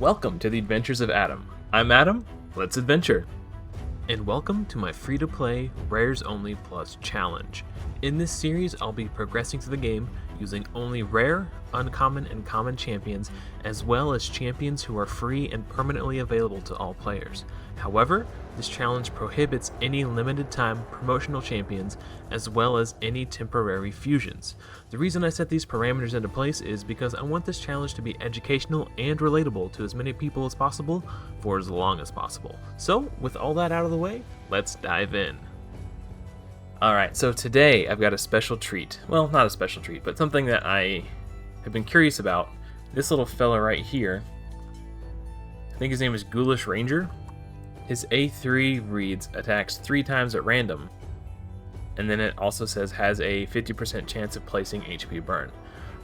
Welcome to the Adventures of Adam. I'm Adam, let's adventure! And welcome to my free-to-play Rares Only Plus challenge. In this series, I'll be progressing through the game using only rare, uncommon, and common champions, as well as champions who are free and permanently available to all players. However, this challenge prohibits any limited time promotional champions, as well as any temporary fusions. The reason I set these parameters into place is because I want this challenge to be educational and relatable to as many people as possible for as long as possible. So, with all that out of the way, let's dive in. Alright, so today I've got a special treat. Well, not a special treat, but something that I have been curious about. This little fella right here, I think his name is Ghoulish Ranger. His A3 reads attacks 3 times at random, and then it also says has a 50% chance of placing HP burn.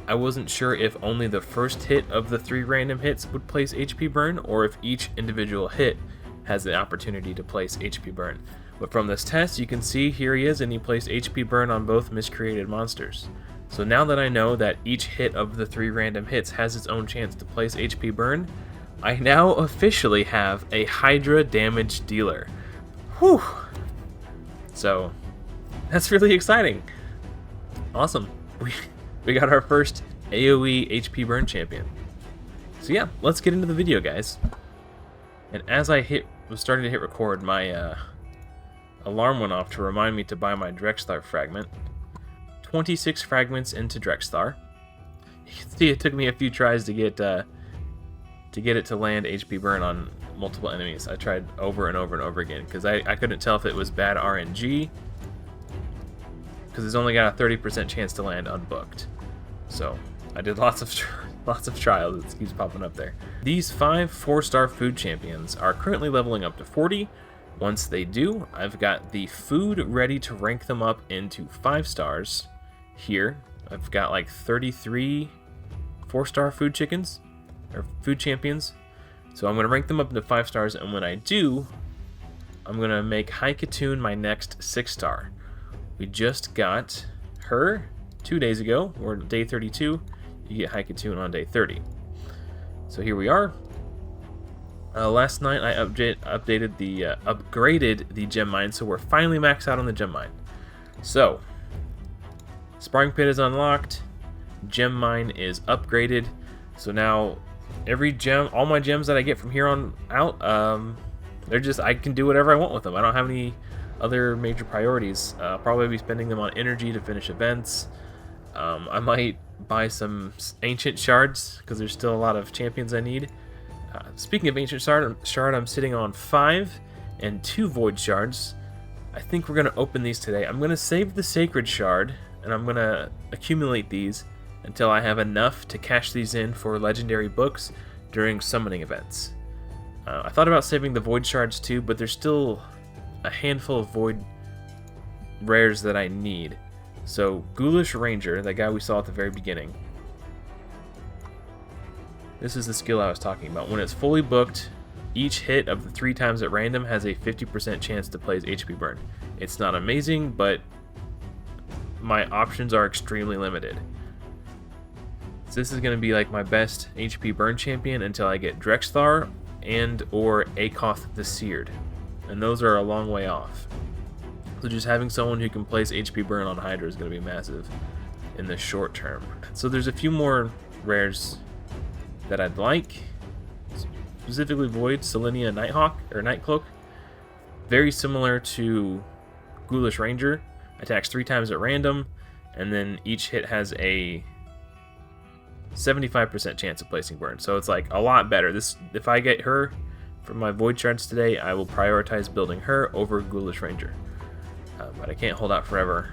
I wasn't sure if only the first hit of the 3 random hits would place HP burn, or if each individual hit has the opportunity to place HP burn. But from this test, you can see here he is, and he placed HP burn on both miscreated monsters. So now that I know that each hit of the 3 random hits has its own chance to place HP burn, I now officially have a Hydra damage dealer. Whew! So, that's really exciting. Awesome. We got our first AoE HP burn champion. So yeah, let's get into the video, guys. And as I was starting to hit record, my alarm went off to remind me to buy my Drexthar fragment. 26 fragments into Drexthar. You can see it took me a few tries to get it to land HP burn on multiple enemies. I tried over and over and over again because I couldn't tell if it was bad RNG, because it's only got a 30% chance to land unbooked. So I did lots of trials. It keeps popping up there. These 5 4-star food champions are currently leveling up to 40. Once they do, I've got the food ready to rank them up into 5 stars. Here, I've got like 33 4-star food chickens, or food champions. So I'm going to rank them up into 5 stars, and when I do, I'm going to make Haikatune my next 6-star. We just got her 2 days ago, or day 32. You get Haikatune on day 30. So here we are. Last night I upgraded the gem mine, so we're finally maxed out on the gem mine. So, Sparring Pit is unlocked, gem mine is upgraded, so now every gem, all my gems that I get from here on out, I can do whatever I want with them. I don't have any other major priorities. I'll probably be spending them on energy to finish events. I might buy some ancient shards, because there's still a lot of champions I need. Speaking of ancient shard, I'm sitting on 5 and 2 void shards. I think we're going to open these today. I'm going to save the sacred shard, and I'm going to accumulate these until I have enough to cash these in for legendary books during summoning events. I thought about saving the void shards too, but there's still a handful of void rares that I need. So Ghoulish Ranger, that guy we saw at the very beginning, this is the skill I was talking about. When it's fully booked, each hit of the 3 times at random has a 50% chance to place HP burn. It's not amazing, but my options are extremely limited. So this is going to be like my best HP burn champion until I get Drexthar and or Akoth the Seared. And those are a long way off. So just having someone who can place HP burn on Hydra is going to be massive in the short term. So there's a few more rares that I'd like, specifically Void, Selenia Nighthawk, or Nightcloak. Very similar to Ghoulish Ranger, attacks 3 times at random, and then each hit has a 75% chance of placing burn. So it's like a lot better. If I get her from my Void shards today, I will prioritize building her over Ghoulish Ranger. But I can't hold out forever.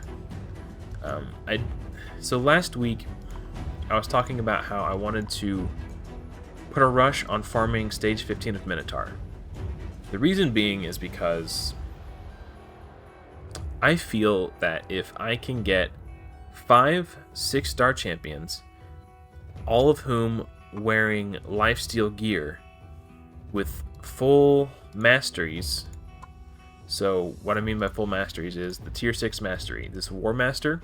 So last week, I was talking about how I wanted to put a rush on farming stage 15 of Minotaur. The reason being is because I feel that if I can get 5 6-star champions, all of whom wearing lifesteal gear with full masteries. So what I mean by full masteries is the tier 6 mastery. This War Master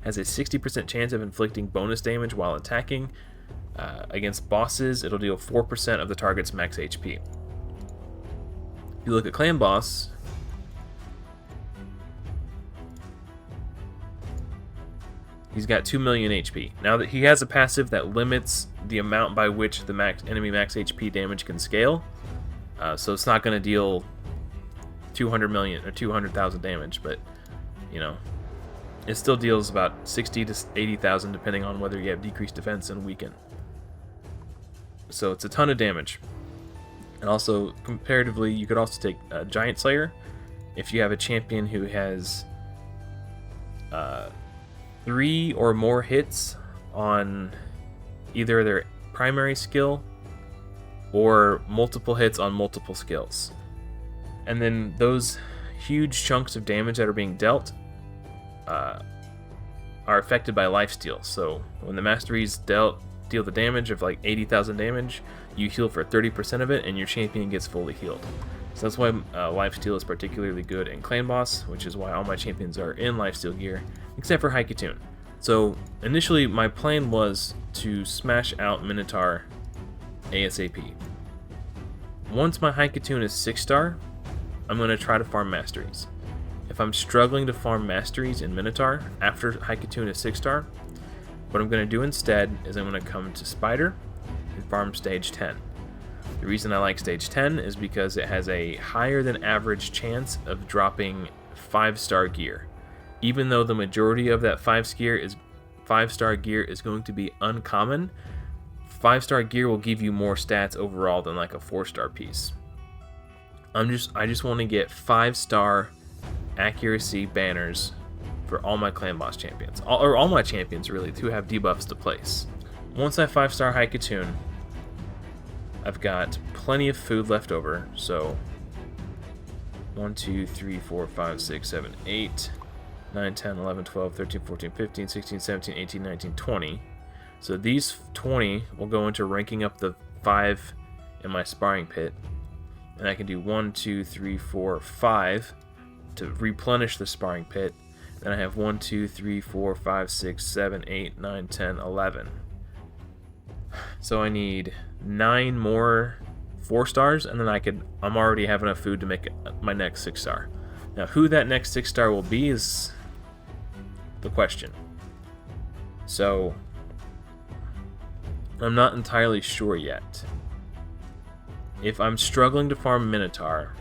has a 60% chance of inflicting bonus damage while attacking, Against bosses, it'll deal 4% of the target's max HP. If you look at Clan Boss, he's got 2 million HP. Now that he has a passive that limits the amount by which the enemy max HP damage can scale, so it's not going to deal 200 million or 200,000 damage, but you know, it still deals about 60 to 80,000 depending on whether you have decreased defense and weaken. So it's a ton of damage. And also, comparatively, you could also take Giant Slayer if you have a champion who has 3 or more hits on either their primary skill or multiple hits on multiple skills. And then those huge chunks of damage that are being dealt are affected by lifesteal. So when the masteries deal the damage of like 80,000 damage, you heal for 30% of it, and your champion gets fully healed. So that's why lifesteal is particularly good in Clan Boss, which is why all my champions are in lifesteal gear, except for Haikatune. So initially, my plan was to smash out Minotaur ASAP. Once my Haikatune is 6-star, I'm going to try to farm masteries. If I'm struggling to farm masteries in Minotaur after Haikatune is 6-star, what I'm going to do instead is I'm going to come to Spider and farm stage 10. The reason I like stage 10 is because it has a higher than average chance of dropping 5-star gear. Even though the majority of that 5-star gear is going to be uncommon, 5-star gear will give you more stats overall than like a 4-star piece. I just want to get 5-star accuracy banners for all my Clan Boss champions, all my champions really, to have debuffs to place. Once I 5-star Haikatune, I've got plenty of food left over, so 1, 2, 3, 4, 5, 6, 7, 8, 9, 10, 11, 12, 13, 14, 15, 16, 17, 18, 19, 20. So these 20 will go into ranking up the 5 in my sparring pit, and I can do 1, 2, 3, 4, 5 to replenish the sparring pit. Then I have 1, 2, 3, 4, 5, 6, 7, 8, 9, 10, 11. So I need 9 more 4-stars, and then I'm already have enough food to make my next 6-star. Now, who that next 6-star will be is the question. So I'm not entirely sure yet. If I'm struggling to farm Minotaur,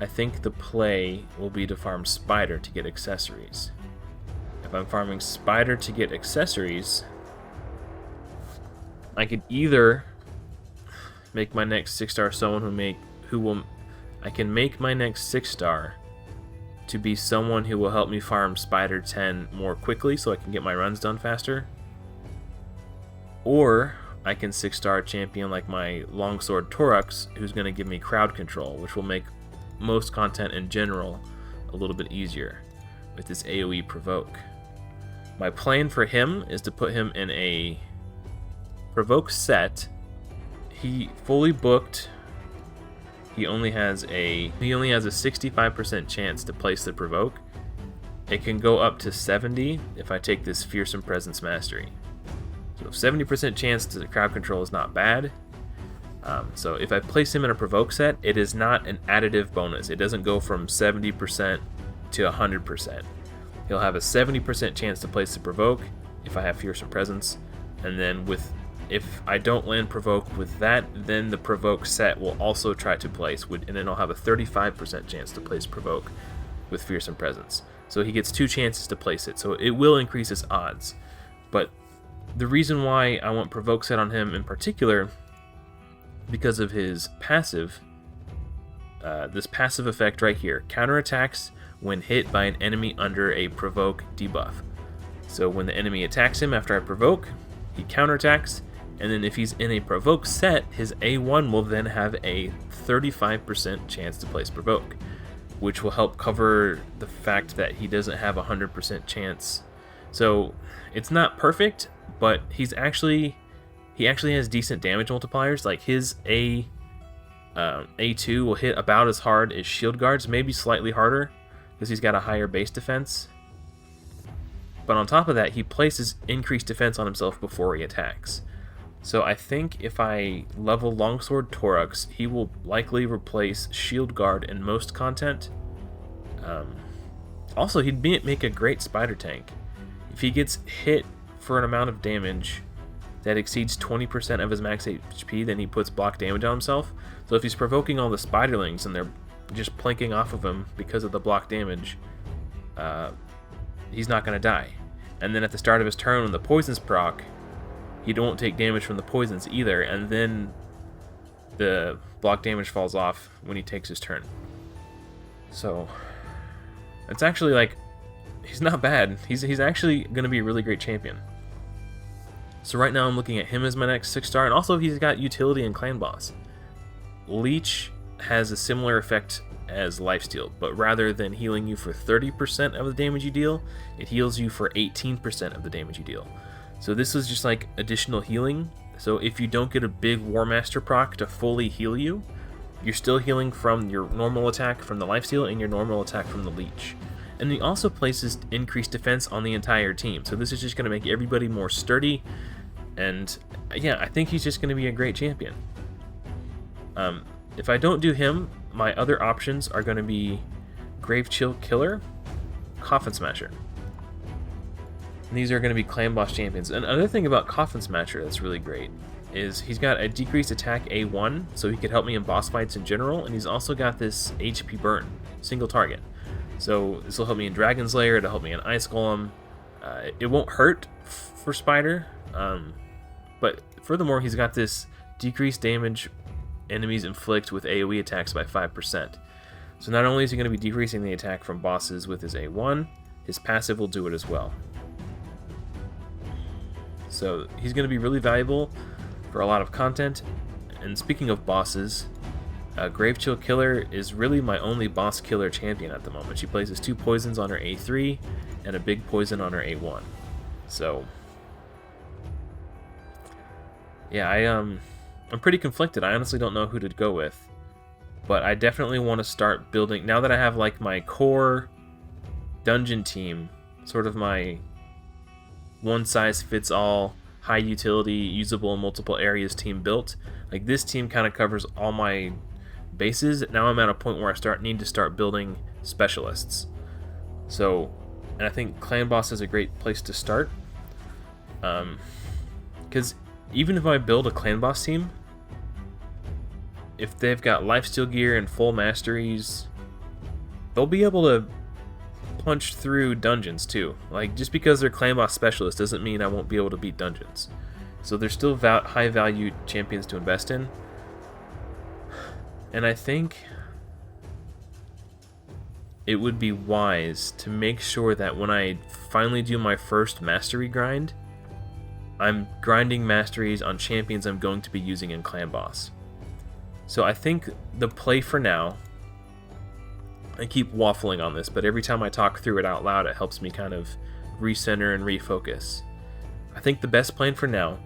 I think the play will be to farm Spider to get accessories. If I'm farming Spider to get accessories, I could either make my next 6-star someone I can make my next 6-star to be someone who will help me farm Spider 10 more quickly so I can get my runs done faster. Or I can 6-star champion like my Longsword Torux, who's going to give me crowd control, which will make most content in general a little bit easier with this AoE provoke. My plan for him is to put him in a provoke set. He fully booked. He only has a 65% chance to place the provoke. It can go up to 70 if I take this Fearsome Presence Mastery. So 70% chance to crowd control is not bad. So if I place him in a provoke set, it is not an additive bonus. It doesn't go from 70% to 100%. He'll have a 70% chance to place the provoke if I have Fearsome Presence, and then if I don't land provoke with that, then the provoke set will also try to place, and then I'll have a 35% chance to place provoke with Fearsome Presence. So he gets 2 chances to place it, so it will increase his odds. But the reason why I want provoke set on him in particular, because of his passive, this passive effect right here, counterattacks when hit by an enemy under a provoke debuff. So when the enemy attacks him after I provoke, he counterattacks, and then if he's in a provoke set, his A1 will then have a 35% chance to place provoke, which will help cover the fact that he doesn't have a 100% chance. So it's not perfect, but he actually has decent damage multipliers. Like his A2 will hit about as hard as Shield Guard's, maybe slightly harder because he's got a higher base defense. But on top of that, he places increased defense on himself before he attacks. So I think if I level Longsword Torux, he will likely replace Shield Guard in most content. Also, he'd make a great spider tank. If he gets hit for an amount of damage that exceeds 20% of his max HP, then he puts block damage on himself. So if he's provoking all the spiderlings and they're just planking off of him because of the block damage, he's not going to die. And then at the start of his turn, when the poisons proc, he won't take damage from the poisons either, and then the block damage falls off when he takes his turn. So it's actually like, he's not bad. He's actually going to be a really great champion. So right now I'm looking at him as my next 6-star, and also he's got utility and clan boss. Leech has a similar effect as lifesteal, but rather than healing you for 30% of the damage you deal, it heals you for 18% of the damage you deal. So this is just like additional healing. So if you don't get a big War Master proc to fully heal you, you're still healing from your normal attack from the lifesteal and your normal attack from the leech. And he also places increased defense on the entire team. So this is just going to make everybody more sturdy. And yeah, I think he's just going to be a great champion. If I don't do him, my other options are going to be Grave Chill Killer, Coffin Smasher. And these are going to be clan boss champions. And another thing about Coffin Smasher that's really great is he's got a decreased attack A1, so he could help me in boss fights in general, and he's also got this HP burn, single target. So this will help me in Dragon's Lair, it'll help me in Ice Golem. It won't hurt for Spider, but furthermore, he's got this decreased damage enemies inflict with AoE attacks by 5%. So not only is he going to be decreasing the attack from bosses with his A1, his passive will do it as well. So he's going to be really valuable for a lot of content. And speaking of bosses, Grave Chill Killer is really my only boss killer champion at the moment. She places 2 poisons on her A3 and a big poison on her A1. So yeah, I'm pretty conflicted. I honestly don't know who to go with, but I definitely want to start building now that I have like my core dungeon team, sort of my one-size-fits-all, high-utility, usable in multiple areas team built. Like, this team kind of covers all my bases. Now I'm at a point where I need to start building specialists. So, and I think Clan Boss is a great place to start. Because even if I build a Clan Boss team, if they've got lifesteal gear and full masteries, they'll be able to punch through dungeons too. Like, just because they're clan boss specialists doesn't mean I won't be able to beat dungeons. So they're still high value champions to invest in. And I think it would be wise to make sure that when I finally do my first mastery grind, I'm grinding masteries on champions I'm going to be using in clan boss. So I think the play for now, I keep waffling on this, but every time I talk through it out loud, it helps me kind of recenter and refocus. I think the best plan for now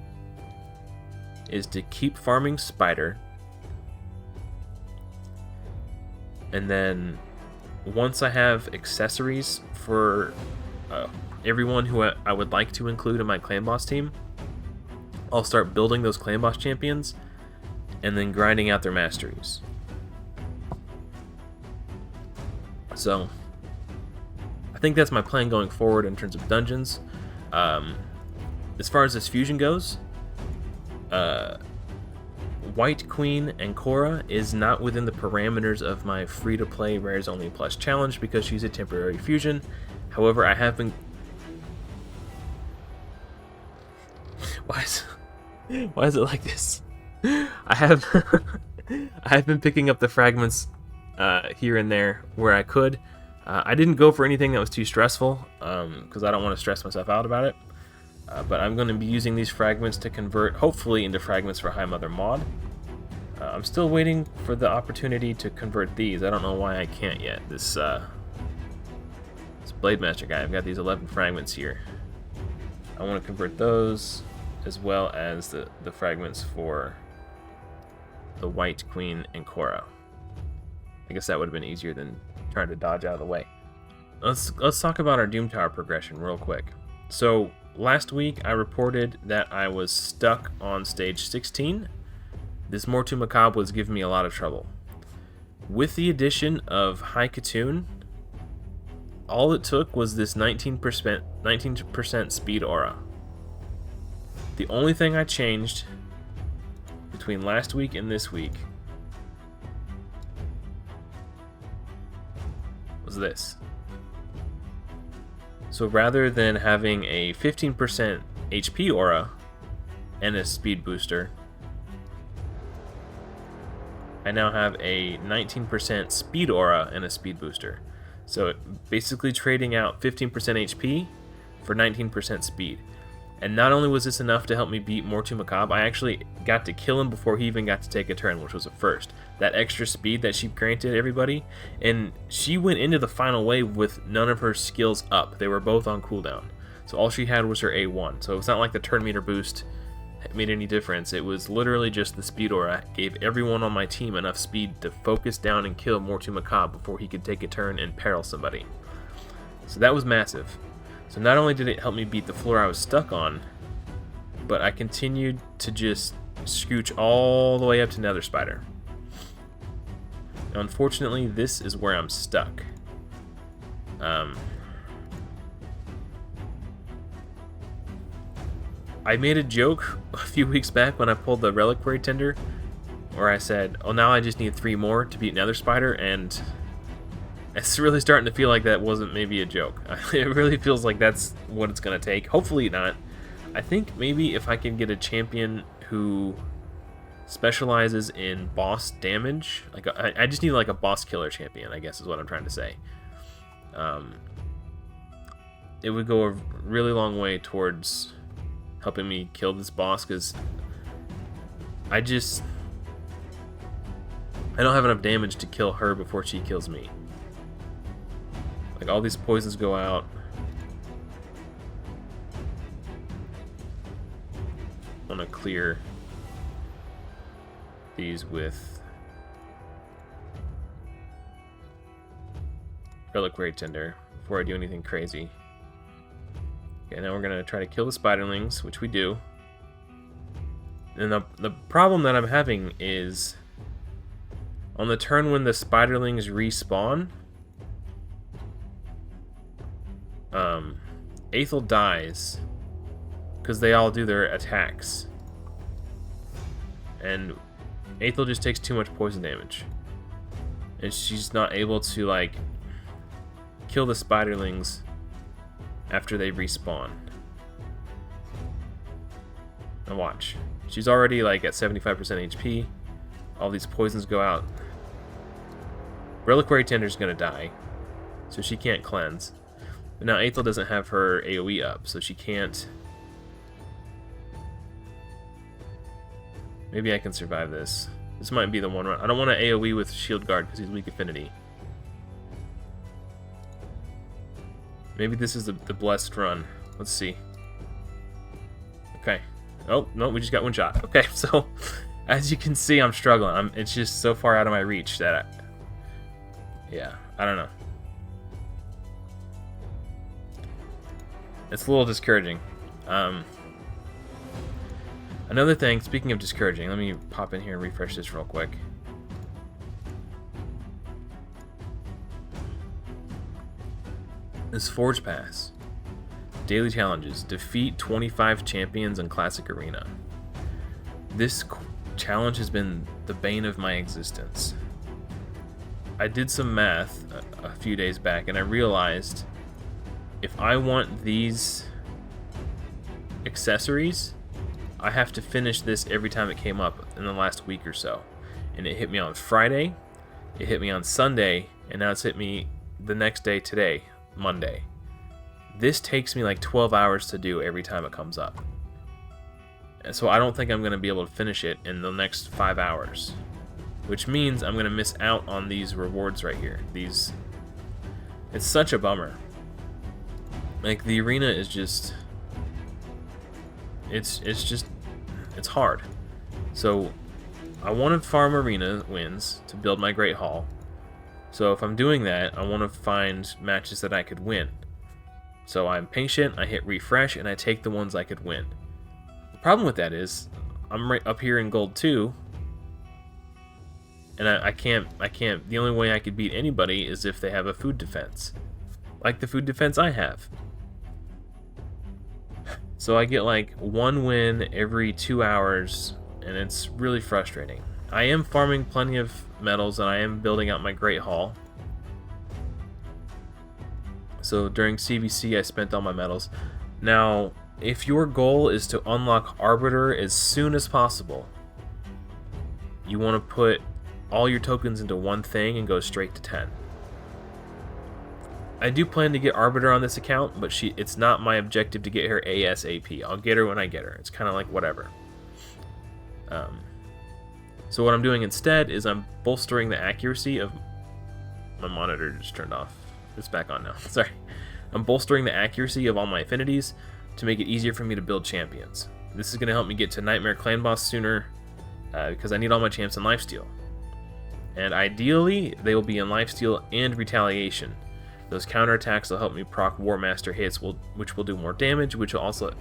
is to keep farming Spider, and then once I have accessories for everyone who I would like to include in my clan boss team, I'll start building those clan boss champions and then grinding out their masteries. So I think that's my plan going forward in terms of dungeons. As far as this fusion goes, White Queen and Korra is not within the parameters of my free-to-play Rares Only Plus challenge because she's a temporary fusion. However, I have been... Why is it like this? I have been picking up the fragments here and there where I could. I didn't go for anything that was too stressful because I don't want to stress myself out about it. But I'm going to be using these fragments to convert, hopefully, into fragments for High Mother Mod. I'm still waiting for the opportunity to convert these. I don't know why I can't yet. This Blade Master guy, I've got these 11 fragments here. I want to convert those as well as the fragments for the White Queen and Korra. I guess that would have been easier than trying to dodge out of the way. Let's talk about our Doom Tower progression real quick. So last week I reported that I was stuck on stage 16. This Mortu Macabre was giving me a lot of trouble. With the addition of High Katoon, all it took was this 19% speed aura. The only thing I changed between last week and this week was this. So rather than having a 15% HP aura and a speed booster, I now have a 19% speed aura and a speed booster. So basically trading out 15% HP for 19% speed. And not only was this enough to help me beat Mortu Macabre, I actually got to kill him before he even got to take a turn, which was a first. That extra speed that she granted everybody, and she went into the final wave with none of her skills up. They were both on cooldown. So all she had was her A1. So it's not like the turn meter boost made any difference. It was literally just the speed aura gave everyone on my team enough speed to focus down and kill Mortu Macabre before he could take a turn and peril somebody. So that was massive. So not only did it help me beat the floor I was stuck on, but I continued to just scooch all the way up to Nether Spider. Now, unfortunately, this is where I'm stuck. I made a joke a few weeks back when I pulled the Reliquary Tender, where I said, oh, now I just need 3 more to beat Nether Spider, and it's really starting to feel like that wasn't maybe a joke. It really feels like that's what it's going to take. Hopefully not. I think maybe if I can get a champion who specializes in boss damage, like I just need like a boss killer champion, I guess is what I'm trying to say. It would go a really long way towards helping me kill this boss, because I don't have enough damage to kill her before she kills me. Like, all these poisons go out. I want to clear these with Reliquary Tender before I do anything crazy. Okay, now we're going to try to kill the spiderlings, which we do. And the problem that I'm having is on the turn when the spiderlings respawn, Aethel dies because they all do their attacks. And Aethel just takes too much poison damage. And she's not able to, like, kill the spiderlings after they respawn. Now watch. She's already like at 75% HP. All these poisons go out. Reliquary Tender's gonna die, so she can't cleanse. But now Aethel doesn't have her AoE up, so she can't. Maybe I can survive this. This might be the one run. I don't want to AoE with Shield Guard because he's weak affinity. Maybe this is the blessed run. Let's see. Okay. Oh, no, we just got one shot. Okay, so as you can see, I'm struggling. It's just so far out of my reach that yeah, I don't know. It's a little discouraging. Another thing, speaking of discouraging, let me pop in here and refresh this real quick. This Forge Pass. Daily challenges. Defeat 25 champions in Classic Arena. This challenge has been the bane of my existence. I did some math a few days back, and I realized if I want these accessories, I have to finish this every time it came up in the last week or so. And it hit me on Friday, it hit me on Sunday, and now it's hit me the next day today, Monday. This takes me like 12 hours to do every time it comes up. And so I don't think I'm going to be able to finish it in the next 5 hours. Which means I'm going to miss out on these rewards right here. It's such a bummer. Like, the arena is just... It's hard. So I want to farm arena wins to build my Great Hall. So if I'm doing that, I want to find matches that I could win. So I'm patient, I hit refresh, and I take the ones I could win. The problem with that is, I'm right up here in gold 2, and I can't, the only way I could beat anybody is if they have a food defense. Like the food defense I have. So I get like 1 win every 2 hours, and it's really frustrating. I am farming plenty of medals, and I am building out my Great Hall. So during CVC, I spent all my medals. Now, if your goal is to unlock Arbiter as soon as possible, you want to put all your tokens into one thing and go straight to 10. I do plan to get Arbiter on this account, but it's not my objective to get her ASAP. I'll get her when I get her. It's kind of like whatever. So what I'm doing instead is I'm bolstering the accuracy of... My monitor just turned off. It's back on now. Sorry. I'm bolstering the accuracy of all my affinities to make it easier for me to build champions. This is going to help me get to Nightmare Clan Boss sooner because I need all my champs in Lifesteal. And ideally, they will be in Lifesteal and Retaliation. Those counterattacks will help me proc War Master hits, which will do more damage, which will also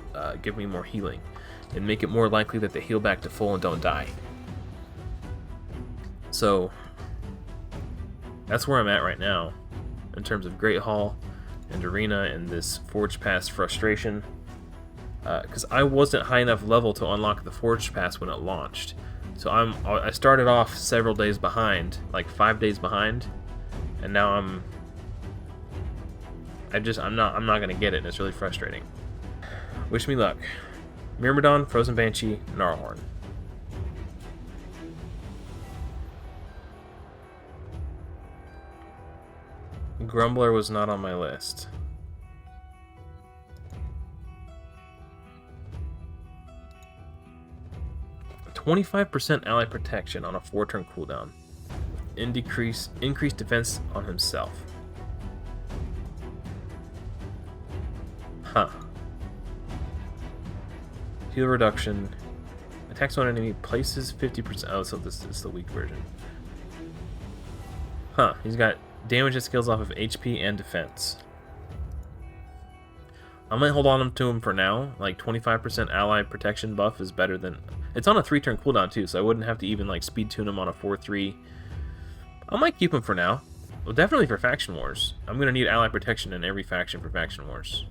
give me more healing, and make it more likely that they heal back to full and don't die. So, that's where I'm at right now, in terms of Great Hall and Arena and this Forge Pass frustration. Because I wasn't high enough level to unlock the Forge Pass when it launched. So I started off several days behind, like 5 days behind, and now I'm not gonna get it, and it's really frustrating. Wish me luck. Myrmidon, Frozen Banshee, Gnarlhorn. Grumbler was not on my list. %25% ally protection on a 4-turn cooldown. Increased defense on himself. Huh. Heal reduction. Attacks on enemy places 50%. Oh, so this is the weak version. Huh. He's got damage that scales off of HP and defense. I might hold on to him for now. Like 25% ally protection buff is better than... It's on a 3-turn cooldown too, so I wouldn't have to even like speed tune him on a 4-3. I might keep him for now. Well, definitely for Faction Wars. I'm going to need ally protection in every faction for Faction Wars.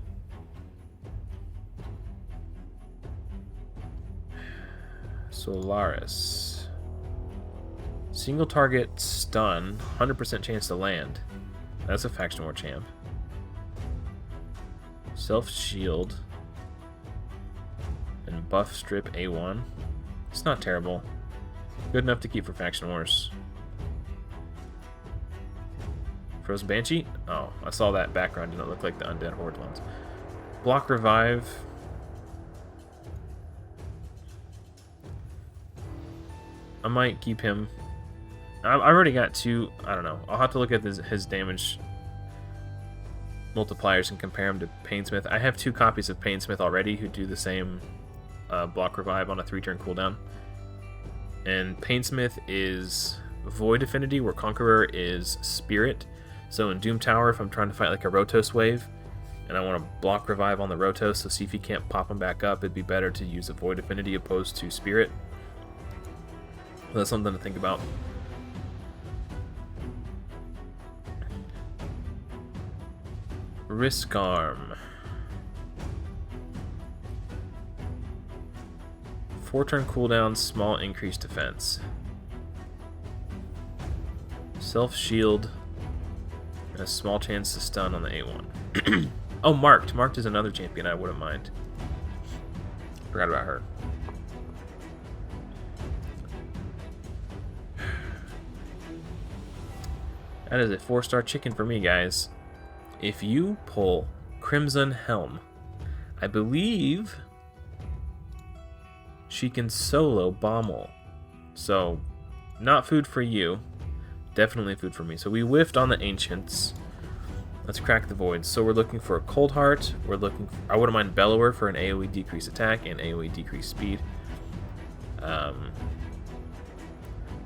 Solaris. Single target stun, 100% chance to land. That's a Faction War champ. Self shield. And buff strip A1. It's not terrible. Good enough to keep for Faction Wars. Frozen Banshee? Oh, I saw that background. Didn't look like the Undead Horde ones. Block Revive. I might keep him. I've already got 2. I don't know. I'll have to look at his damage multipliers and compare them to Painsmith. I have 2 copies of Painsmith already who do the same block revive on a 3-turn cooldown. And Painsmith is Void Affinity, where Conqueror is Spirit. So in Doom Tower, if I'm trying to fight like a Rotos wave, and I want to block revive on the Rotos, so see if he can't pop him back up, it'd be better to use a Void Affinity opposed to Spirit. That's something to think about. Risk Arm. 4-turn cooldown, small increased defense. Self shield, and a small chance to stun on the A1. Oh, Marked. Marked is another champion I wouldn't mind. Forgot about her. That is a 4-star chicken for me, guys. If you pull Crimson Helm, I believe she can solo Bommel. So, not food for you. Definitely food for me. So we whiffed on the Ancients. Let's crack the Voids. So we're looking for a Cold Heart. We're looking for, I wouldn't mind Bellower for an AoE decrease attack and AoE decrease speed.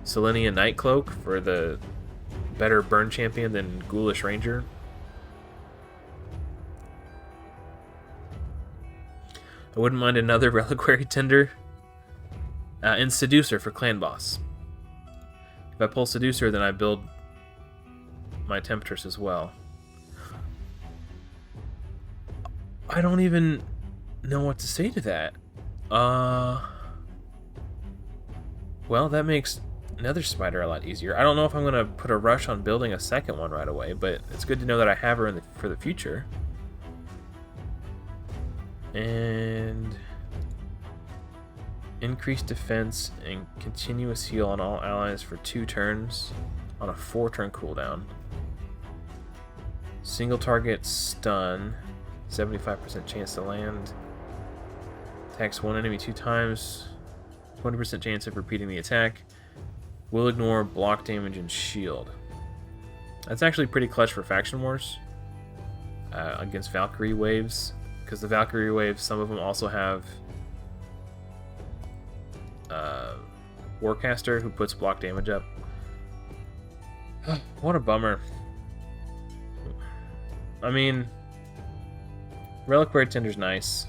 Selenia Nightcloak for the better burn champion than Ghoulish Ranger. I wouldn't mind another Reliquary Tender. And Seducer for Clan Boss. If I pull Seducer, then I build my Temptress as well. I don't even know what to say to that. Well, that makes another spider a lot easier. I don't know if I'm going to put a rush on building a second one right away, but it's good to know that I have her for the future. And increased defense and continuous heal on all allies for 2 turns on a 4-turn cooldown. Single target stun, 75% chance to land. Attacks one enemy 2 times, 20% chance of repeating the attack. Will ignore block damage and shield. That's actually pretty clutch for Faction Wars against Valkyrie waves, because the Valkyrie waves, some of them also have Warcaster who puts block damage up. What a bummer. I mean, Reliquary Tender's nice.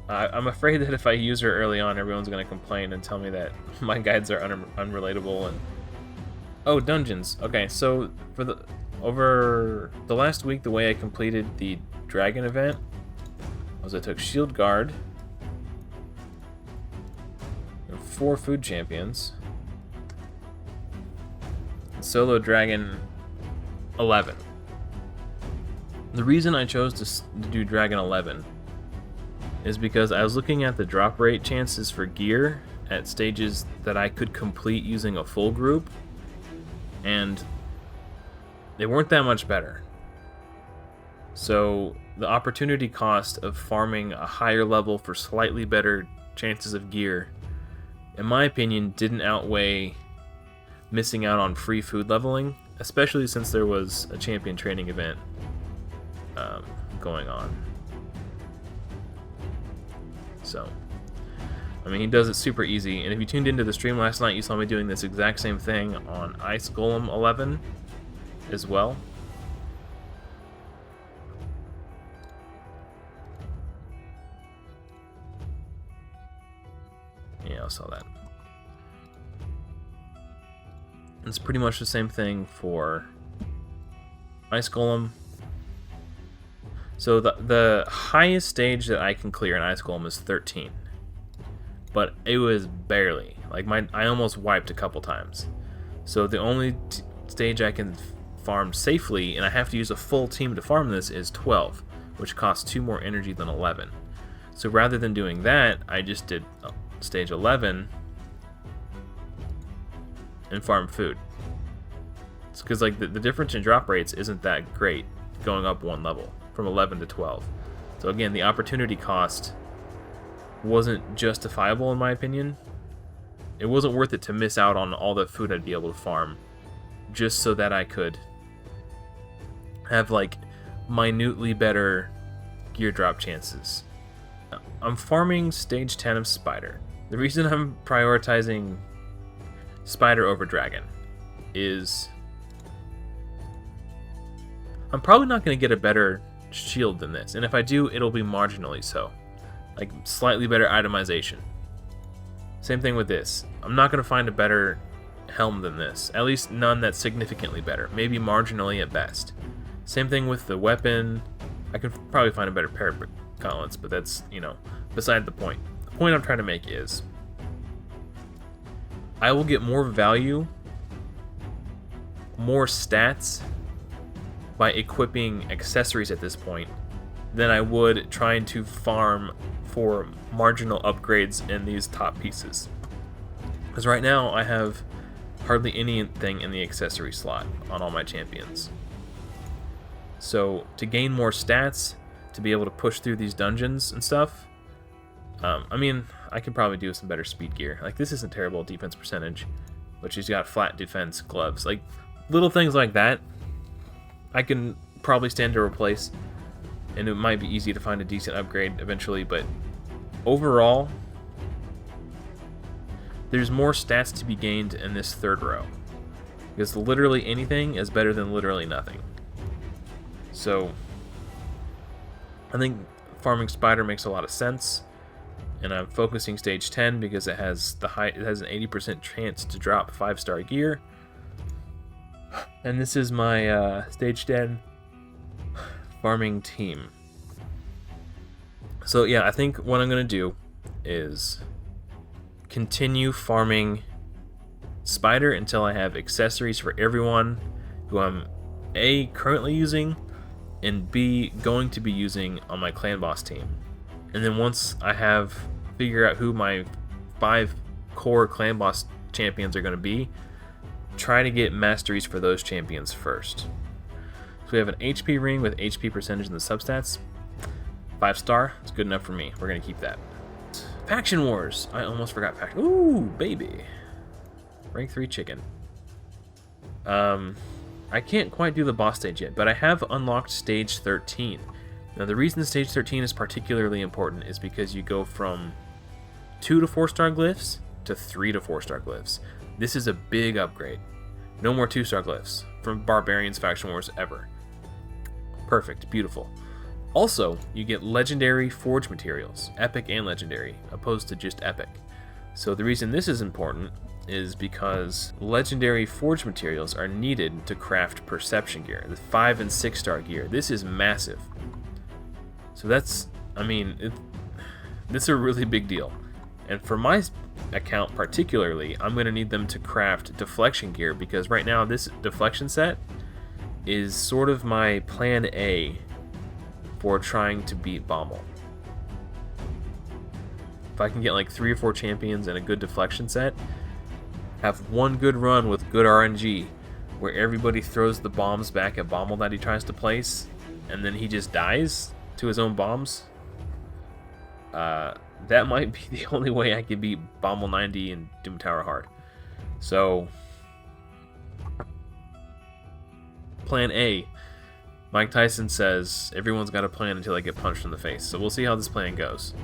I'm afraid that if I use her early on, everyone's going to complain and tell me that my guides are unrelatable. And oh, dungeons. Okay, so over the last week, the way I completed the dragon event was I took Shield Guard and 4 food champions, and solo dragon 11. The reason I chose to do dragon 11 is because I was looking at the drop rate chances for gear at stages that I could complete using a full group, and they weren't that much better. So the opportunity cost of farming a higher level for slightly better chances of gear, in my opinion, didn't outweigh missing out on free food leveling, especially since there was a champion training event going on. So, I mean, he does it super easy, and if you tuned into the stream last night, you saw me doing this exact same thing on Ice Golem 11 as well. Yeah, I saw that. It's pretty much the same thing for Ice Golem. So the highest stage that I can clear in Ice Golem is 13. But it was barely. Like, I almost wiped a couple times. So the only stage I can farm safely, and I have to use a full team to farm this, is 12, which costs 2 more energy than 11. So rather than doing that, I just did stage 11 and farm food. It's because like the difference in drop rates isn't that great going up 1 level from 11 to 12. So again, the opportunity cost wasn't justifiable in my opinion. It wasn't worth it to miss out on all the food I'd be able to farm just so that I could have like minutely better gear drop chances. I'm farming stage 10 of Spider. The reason I'm prioritizing Spider over Dragon is I'm probably not going to get a better shield than this, and if I do, it'll be marginally so. Like, slightly better itemization. Same thing with this. I'm not going to find a better helm than this. At least none that's significantly better. Maybe marginally at best. Same thing with the weapon. I could probably find a better pair of gauntlets, but that's, you know, beside the point. The point I'm trying to make is I will get more value, more stats by equipping accessories at this point than I would trying to farm for marginal upgrades in these top pieces. Because right now I have hardly anything in the accessory slot on all my champions. So to gain more stats, to be able to push through these dungeons and stuff, I mean, I could probably do some better speed gear. Like, this isn't terrible defense percentage, but she's got flat defense gloves. Like, little things like that I can probably stand to replace, and it might be easy to find a decent upgrade eventually, but overall, there's more stats to be gained in this third row, because literally anything is better than literally nothing. So I think farming Spider makes a lot of sense, and I'm focusing stage 10 because it has an 80% chance to drop 5-star gear. And this is my stage 10 farming team. So yeah, I think what I'm going to do is continue farming Spider until I have accessories for everyone who I'm A, currently using, and B, going to be using on my clan boss team. And then once I have figured out who my 5 core clan boss champions are going to be, try to get masteries for those champions first. So we have an HP ring with HP percentage in the substats. 5-star, it's good enough for me. We're going to keep that. Faction Wars. I almost forgot faction. Ooh, baby. Rank 3 chicken. I can't quite do the boss stage yet, but I have unlocked stage 13. Now the reason stage 13 is particularly important is because you go from 2 to 4-star glyphs to 3 to 4-star glyphs. This is a big upgrade. No more 2-star glyphs from Barbarians Faction Wars ever. Perfect, beautiful. Also, you get legendary forge materials, epic and legendary, opposed to just epic. So the reason this is important is because legendary forge materials are needed to craft perception gear, the 5 and 6-star gear. This is massive. So that's, I mean, this is a really big deal. And for my account particularly, I'm going to need them to craft deflection gear, because right now this deflection set is sort of my plan A for trying to beat Bommel. If I can get like 3 or 4 champions and a good deflection set, have one good run with good RNG where everybody throws the bombs back at Bommel that he tries to place, and then he just dies to his own bombs, that might be the only way I can beat Bommel 90 and Doom Tower hard. So, plan A. Mike Tyson says everyone's got a plan until they get punched in the face. So we'll see how this plan goes.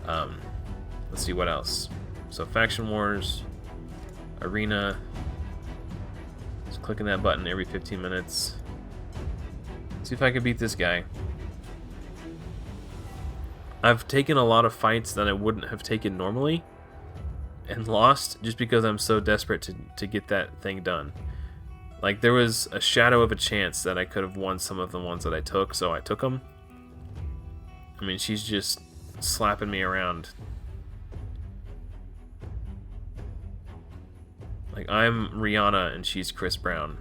Let's see what else. So Faction Wars, Arena. Just clicking that button every 15 minutes. See if I can beat this guy. I've taken a lot of fights that I wouldn't have taken normally and lost just because I'm so desperate to get that thing done. Like, there was a shadow of a chance that I could have won some of the ones that I took, so I took them. I mean, she's just slapping me around. Like, I'm Rihanna and she's Chris Brown.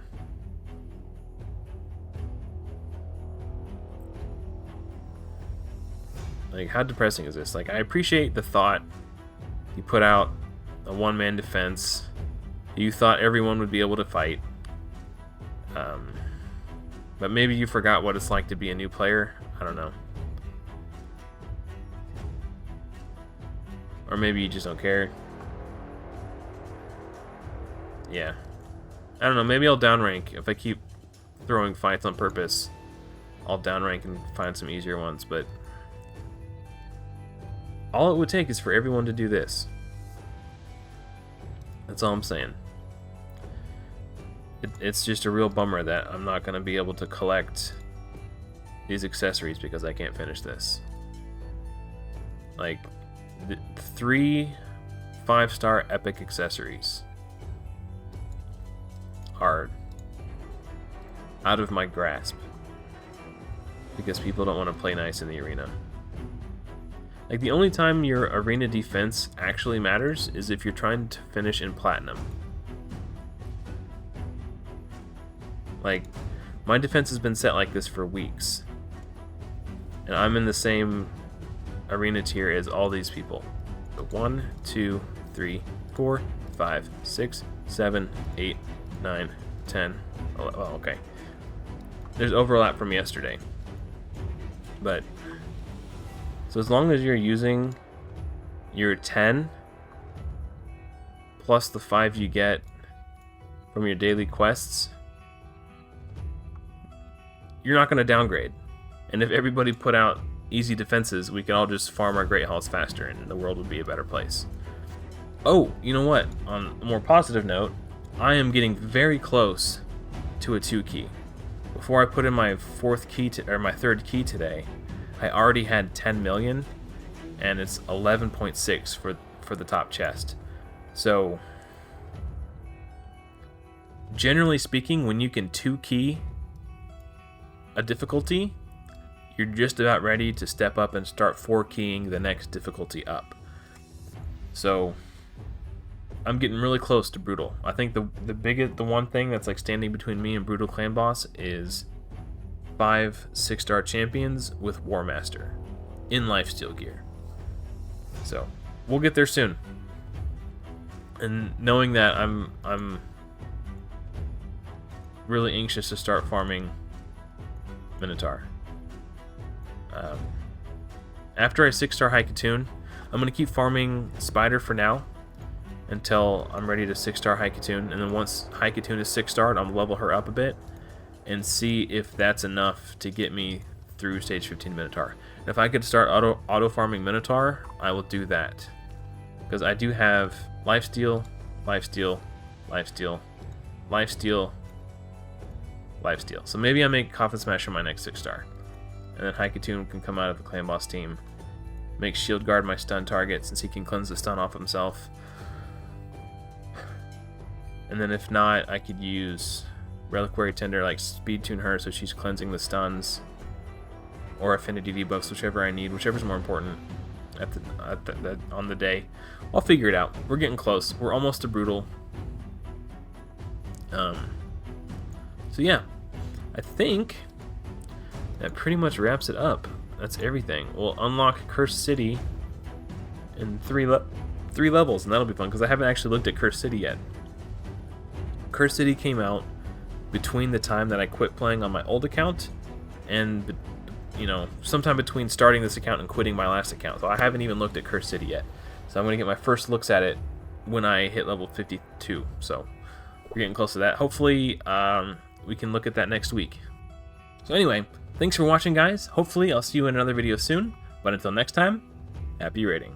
Like, how depressing is this? Like, I appreciate the thought you put out a one-man defense. You thought everyone would be able to fight. But maybe you forgot what it's like to be a new player. I don't know. Or maybe you just don't care. Yeah. I don't know, maybe I'll downrank. If I keep throwing fights on purpose, I'll downrank and find some easier ones, but all it would take is for everyone to do this. That's all I'm saying. It's just a real bummer that I'm not going to be able to collect these accessories because I can't finish this. Like, 3 5-star epic accessories are out of my grasp because people don't want to play nice in the arena. Like, the only time your arena defense actually matters is if you're trying to finish in platinum. Like, my defense has been set like this for weeks. And I'm in the same arena tier as all these people. So 1, 2, 3, 4, 5, 6, 7, 8, 9, 10. Oh, okay. There's overlap from yesterday. But, so as long as you're using your 10 plus the 5 you get from your daily quests, you're not going to downgrade. And if everybody put out easy defenses, we could all just farm our Great Halls faster and the world would be a better place. Oh, you know what? On a more positive note, I am getting very close to a 2 key. Before I put in my 4th key my 3rd key today, I already had 10 million, and it's 11.6 for the top chest. So, generally speaking, when you can 2-key a difficulty, you're just about ready to step up and start 4-keying the next difficulty up. So, I'm getting really close to Brutal. I think the one thing that's like standing between me and Brutal Clan Boss is 5 6-star champions with War Master in lifesteal gear. So, we'll get there soon. And knowing that I'm really anxious to start farming Minotaur. After I 6-star Haikatoon, I'm going to keep farming Spider for now until I'm ready to 6-star Haikatoon, and then once Haikatoon is 6-starred, I'll level her up a bit and see if that's enough to get me through stage 15 Minotaur. And if I could start auto farming Minotaur, I will do that, because I do have lifesteal, lifesteal, lifesteal, lifesteal, lifesteal. So maybe I make Coffin Smasher my next 6-star, and then Haikatoon can come out of the Clan Boss team, make Shield Guard my stun target since he can cleanse the stun off himself. And then if not, I could use Reliquary Tender, like speed tune her so she's cleansing the stuns, or affinity debuffs, whichever I need, whichever's more important on the day. I'll figure it out. We're getting close. We're almost to Brutal. So yeah, I think that pretty much wraps it up. That's everything. We'll unlock Cursed City in 3 levels, and that'll be fun because I haven't actually looked at Cursed City yet. Cursed City came out between the time that I quit playing on my old account and, you know, sometime between starting this account and quitting my last account. So I haven't even looked at Cursed City yet. So I'm going to get my first looks at it when I hit level 52. So we're getting close to that. Hopefully we can look at that next week. So anyway, thanks for watching, guys. Hopefully I'll see you in another video soon. But until next time, happy raiding.